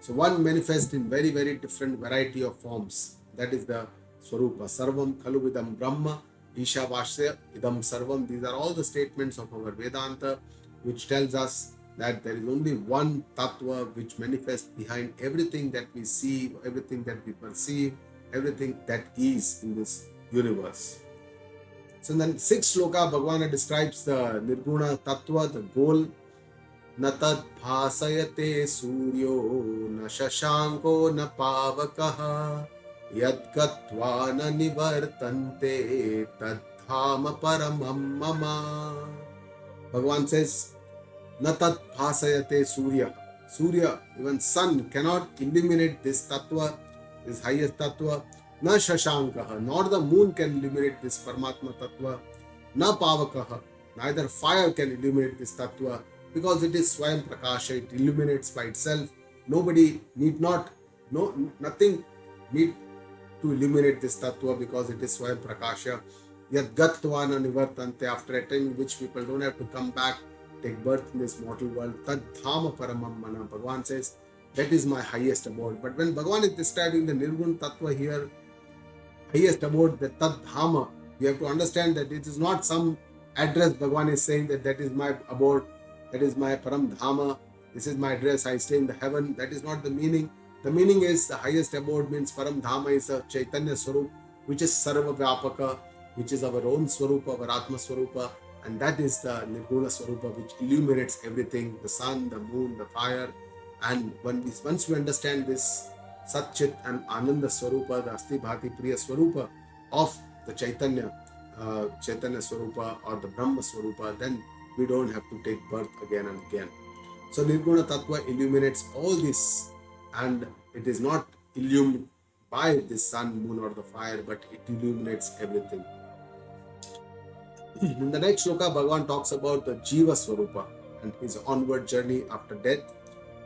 So one manifests in very, very different variety of forms. That is the Swarupa. Sarvam Kaluvidam Brahma, Isha Vasya Idam Sarvam. These are all the statements of our Vedanta, which tells us that there is only one tattva which manifests behind everything that we see, everything that we perceive, everything that is in this universe. So in the 6th shloka, Bhagavana describes the Nirguna Tattva, the goal. न तद् भासयते सूर्यो न शशांको न पावकः यद्गत्वा न निवर्तन्ते तद्धाम परमं मम. Bhagavan says, न तद् भासयते सूर्य. Surya, even sun, cannot illuminate this tattva, this highest tattva. Na shashankaha, nor the moon can illuminate this Paramatma tattva. Na pavakaha, neither fire can illuminate this tattva, because it is Swayam Prakasha, it illuminates by itself. Nothing need to illuminate this tattva because it is Swayam Prakasha. Yad gatvana nivartante, after attaining which people don't have to come back, take birth in this mortal world. Tad dhama paramam mana. Bhagavan says, that is my highest abode. But when Bhagavan is describing the Nirgun Tattva here, highest abode, the Tad Dhama, you have to understand that it is not some address. Bhagavan is saying that is my abode, that is my Param Dhama, this is my address, I stay in the heaven. That is not the meaning. The meaning is the highest abode means Param Dhama is a Chaitanya Swarup, which is Sarva Vyapaka, which is our own Swarupa, our Atma Swarupa, and that is the Nirguna Swarupa, which illuminates everything, the sun, the moon, the fire. And once we understand this Satchit and Ananda Swarupa, the Asti Bhati Priya Swarupa of the Chaitanya Swarupa or the Brahma Swarupa, then we don't have to take birth again and again. So Nirguna Tattva illuminates all this, and it is not illuminated by the sun, moon or the fire, but it illuminates everything. In the next shloka, Bhagavan talks about the Jiva Swarupa and his onward journey after death.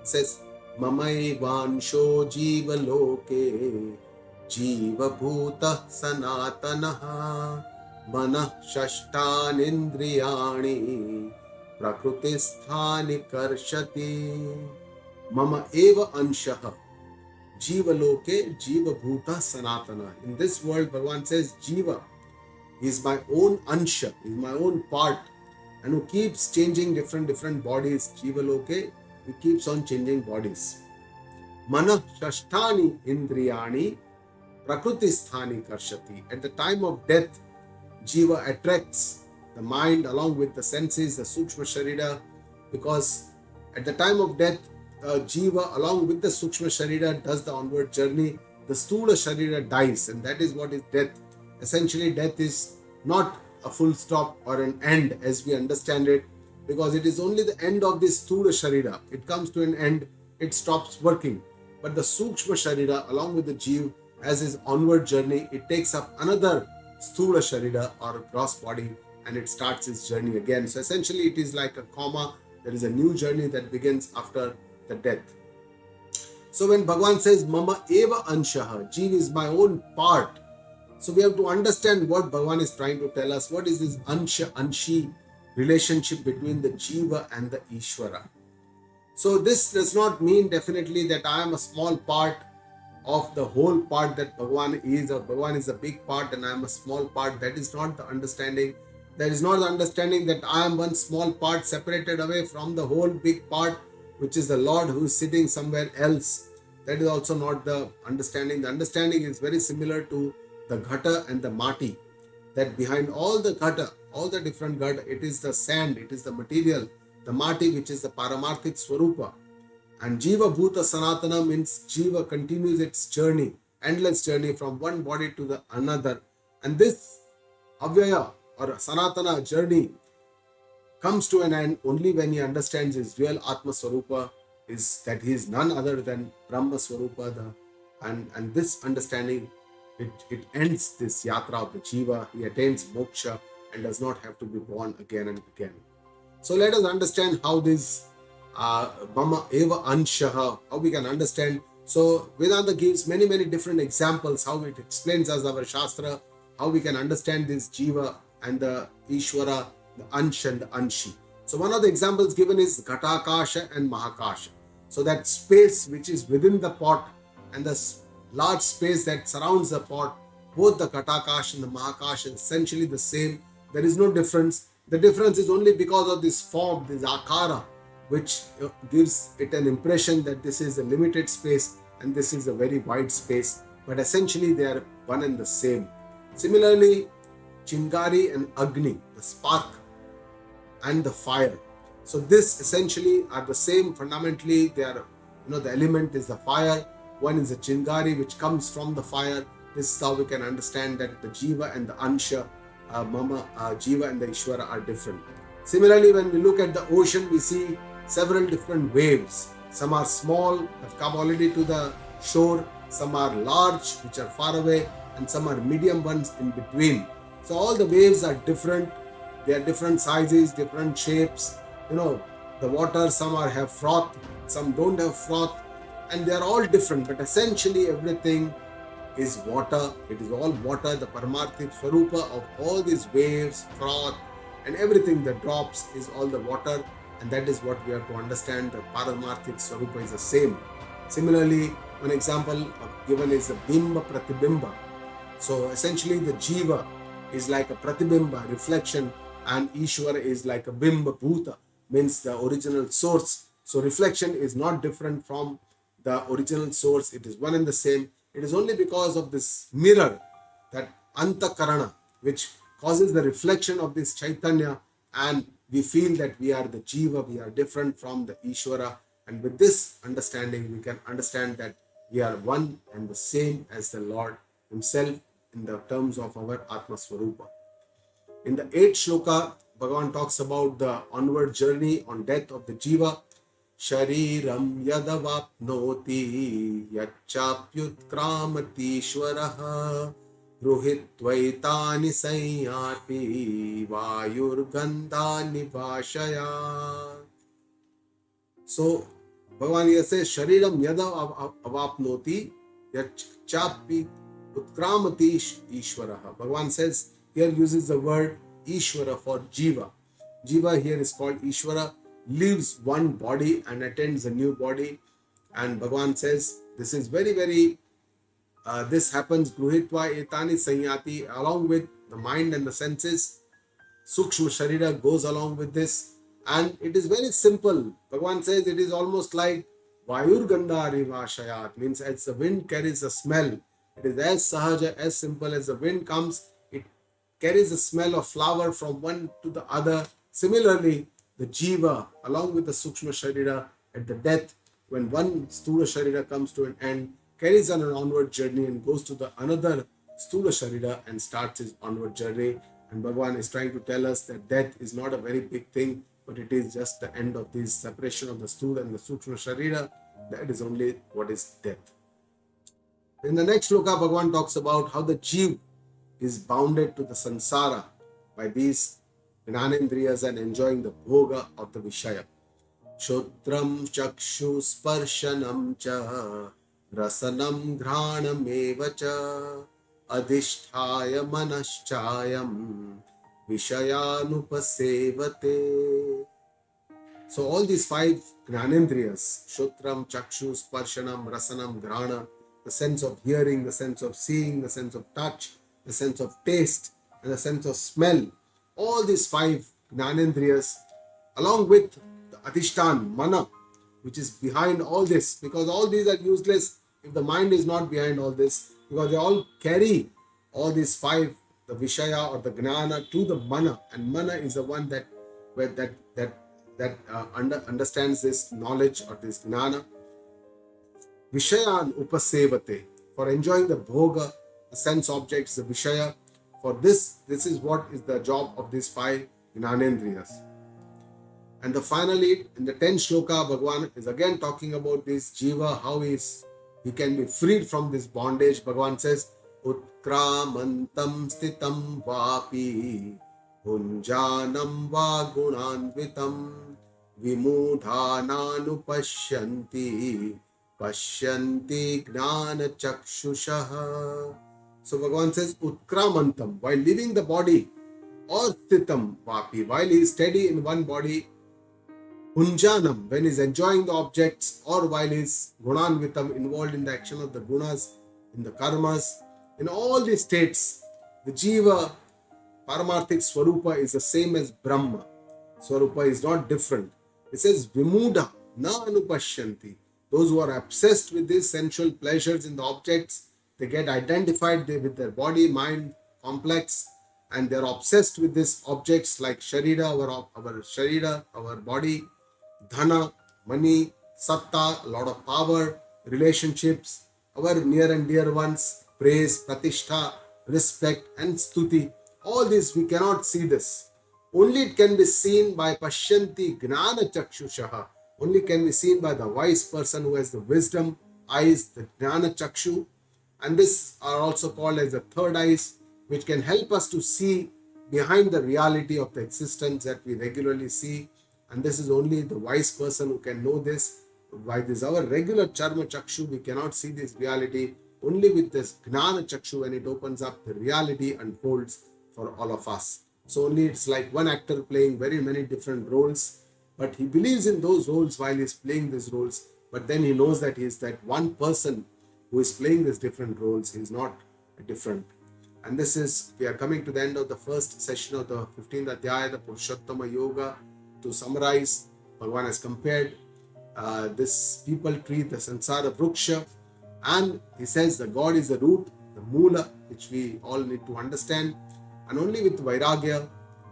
It says, Mamai Vansho Jiva Loke Jiva Bhuta Sanatanaha Mana Shashtan Indriyani Prakrutisthani Karshati. Mama Eva Anshaha Jiva Loke Jiva Bhuta Sanatana. In this world, Bhagavan says, Jiva is my own Ansha, is my own part, and who keeps changing different bodies. Jiva Loke, he keeps on changing bodies. Mana Shashtani Indriyani Prakrutisthani Karshati. At the time of death, Jiva attracts the mind along with the senses, the Sukshma Sharira, because at the time of death, Jiva along with the Sukshma Sharira does the onward journey. The Stula Sharira dies, and that is what is death. Essentially, death is not a full stop or an end as we understand it, because it is only the end of this Stula Sharira. It comes to an end, it stops working. But the Sukshma Sharira along with the Jiva, as his onward journey, it takes up another Sthula Sharira or gross body, and it starts its journey again. So essentially it is like a comma. There is a new journey that begins after the death. So when Bhagavan says Mama Eva Anshaha, Jeev is my own part. So we have to understand what Bhagavan is trying to tell us. What is this Ansha Anshi relationship between the Jiva and the Ishvara? So this does not mean definitely that I am a small part of the whole part that Bhagavan is, or Bhagavan is a big part and I am a small part. That is not the understanding. There is not the understanding that I am one small part separated away from the whole big part, which is the Lord who is sitting somewhere else. That is also not the understanding. The understanding is very similar to the Ghata and the Mati. That behind all the Ghata, all the different Ghata, it is the sand, it is the material, the Mati, which is the Paramarthik Swarupa. And Jiva Bhuta Sanatana means Jiva continues its journey, endless journey from one body to the another. And this Avyaya or Sanatana journey comes to an end only when he understands his real Atma Swarupa, is that he is none other than Brahma Swarupa. And this understanding, it ends this yatra of the Jiva. He attains moksha and does not have to be born again and again. So let us understand how this Mama Eva Anshaha, how we can understand. So Vedanta gives many different examples, how it explains us our Shastra, how we can understand this Jiva and the Ishvara, the Ansh and the Anshi. So one of the examples given is Ghatakasha and Mahakasha. So that space which is within the pot and the large space that surrounds the pot, both the Ghatakasha and the Mahakasha is essentially the same. There is no difference. The difference is only because of this form, this akara, which gives it an impression that this is a limited space and this is a very wide space. But essentially they are one and the same. Similarly, Chingari and Agni, the spark and the fire. So this essentially are the same. Fundamentally, they are, the element is the fire. One is the Chingari, which comes from the fire. This is how we can understand that the Jiva and the Ansha, Jiva and the Ishvara are different. Similarly, when we look at the ocean, we see several different waves. Some are small, have come already to the shore. Some are large, which are far away, and some are medium ones in between. So all the waves are different. They are different sizes, different shapes. The water, some have froth, some don't have froth, and they are all different. But essentially, everything is water. It is all water. The Paramarthik Swarupa of all these waves, froth, and everything that drops is all the water. And that is what we have to understand. The Paramarthik Swarupa is the same. Similarly, one example given is the Bimba Pratibimba. So essentially, the Jiva is like a Pratibimba, reflection, and Ishvara is like a Bimba Bhuta, means the original source. So reflection is not different from the original source. It is one and the same. It is only because of this mirror, that Antakarana, which causes the reflection of this Chaitanya, and we feel that we are the Jiva, we are different from the Ishvara. And with this understanding, we can understand that we are one and the same as the Lord Himself in the terms of our Atma Swarupa. In the 8th shloka, Bhagavan talks about the onward journey on death of the Jiva. Shariram yadavapnoti yachapyutkramati shwaraha ruhitvaitani sanyati vayurgandhani vashaya. So Bhagavan here says Shariram yadavapnoti yachapyutkramati ishwaraha. Bhagavan says, here uses the word Ishvara for Jiva. Jiva here is called Ishvara, leaves one body and attains a new body. And Bhagavan says, this is very, this happens, Gruhitva etani sanyati, along with the mind and the senses. Sukshma Sharira goes along with this. And it is very simple. Bhagavan says it is almost like Vayur Gandha Rivashayat, means as the wind carries a smell. It is as sahaja, as simple as the wind comes. Carries the smell of flower from one to the other. Similarly, the Jiva, along with the Sukshma Sharira, at the death, when one Sthula Sharira comes to an end, carries on an onward journey and goes to the another Sthula Sharira and starts his onward journey. And Bhagavan is trying to tell us that death is not a very big thing, but it is just the end of this separation of the Sthula and the Sukshma Sharira. That is only what is death. In the next shloka, Bhagavan talks about how the Jiva is bounded to the sansara by these Gnanendriyas and enjoying the bhoga of the Vishaya. Shotram chakshu sparshanam cha rasanam ghranam eva cha adhisthaya manaschayam vishayanupasevate. So all these five Gnanendriyas, Shotram, Chakshu, Sparshanam, Rasanam, Grana, the sense of hearing, the sense of seeing, the sense of touch, the sense of taste, and the sense of smell, all these five Gnanendriyas, along with the Adhishtan, Mana, which is behind all this, because all these are useless if the mind is not behind all this, because they all carry all these five, the Vishaya or the Gnana to the Mana, and Mana is the one that understands this knowledge or this Gnana. Vishayan upasevate, for enjoying the bhoga, the sense objects, the Vishaya. For this is what is the job of these five Gnanendriyas. And finally, in the 10th shloka, Bhagavan is again talking about this Jiva, how he can be freed from this bondage. Bhagavan says, Utkramantam stitam vapi Hunjanam va gunanvitam vimudhananupashyanti pashyanti gnana chakshushaha. So Bhagavan says, Utkramantam, while leaving the body, or stitam vapi, while he is steady in one body, Hunjanam, when he is enjoying the objects, or while he is gunanvitam, involved in the action of the gunas, in the karmas, in all these states, the Jiva Paramarthik Swarupa is the same as Brahma. Swarupa is not different. It says Vimuda na anupashyanti. Those who are obsessed with these sensual pleasures in the objects, they get identified with their body, mind, complex, and they are obsessed with these objects like Sharira, our body, Dhana, money, Satta, a lot of power, relationships, our near and dear ones, praise, Pratishtha, respect, and Stuti. All this we cannot see this. Only it can be seen by Pashyanti Gnana Chakshushaha. Only can be seen by the wise person who has the wisdom eyes, the Gnana Chakshu. And this are also called as the third eyes, which can help us to see behind the reality of the existence that we regularly see. And this is only the wise person who can know this. By this our regular Charma Chakshu, we cannot see this reality. Only with this Gnana Chakshu, when it opens up, the reality unfolds for all of us. So only it's like one actor playing very many different roles, but he believes in those roles while he's playing these roles. But then he knows that he is that one person who is playing these different roles. He is not different. And this is, we are coming to the end of the first session of the 15th Adhyaya, the Purushottama Yoga. To summarize, Bhagavan has compared this people tree, the Sansara Vruksha, and he says the God is the root, the Moola, which we all need to understand. And only with Vairagya,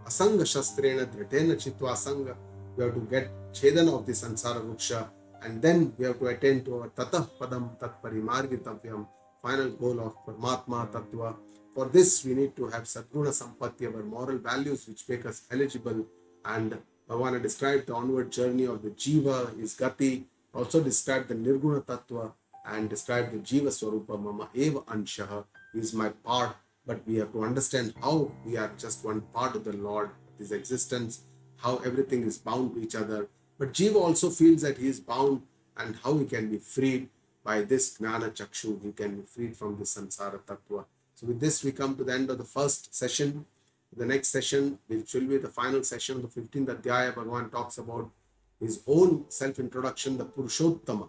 Asanga Shastrena, Dritena Chitva Asanga, we have to get Chedana of the Sansara Vruksha, and then we have to attain to our Tatah Padam Tat Parimargitavyam, final goal of Paramatma Tattva. For this, we need to have Sadguna Sampatti, our moral values, which make us eligible. And Bhagavan described the onward journey of the Jiva, his Gati, also described the Nirguna Tattva, and described the Jiva Swarupa, Mama Eva Anshaha, is my part. But we have to understand how we are just one part of the Lord, His existence, how everything is bound to each other. But Jiva also feels that he is bound, and how he can be freed by this Gnana Chakshu. He can be freed from this Sansara Tattva. So with this, we come to the end of the first session. The next session, which will be the final session of the 15th Adhyaya, Bhagavan talks about his own self-introduction, the Purushottama,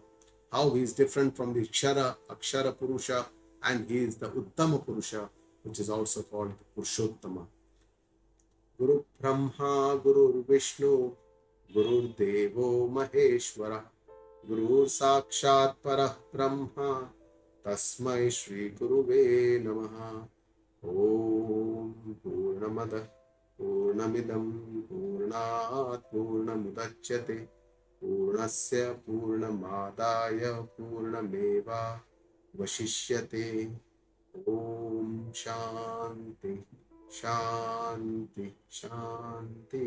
how he is different from the Akshara Purusha, and he is the Uttama Purusha, which is also called Purushottama. Guru Brahma, Guru Vishnu, Guru Devo Maheshwara, Guru Sakshat Parah Brahma, Tasmai Shri Guruve Namaha. Om Purnamada Purnamidam Purnat Purnamudachyate Purnasya Purnamadaya Purnameva Vashishyate. Om Shanti Shanti Shanti.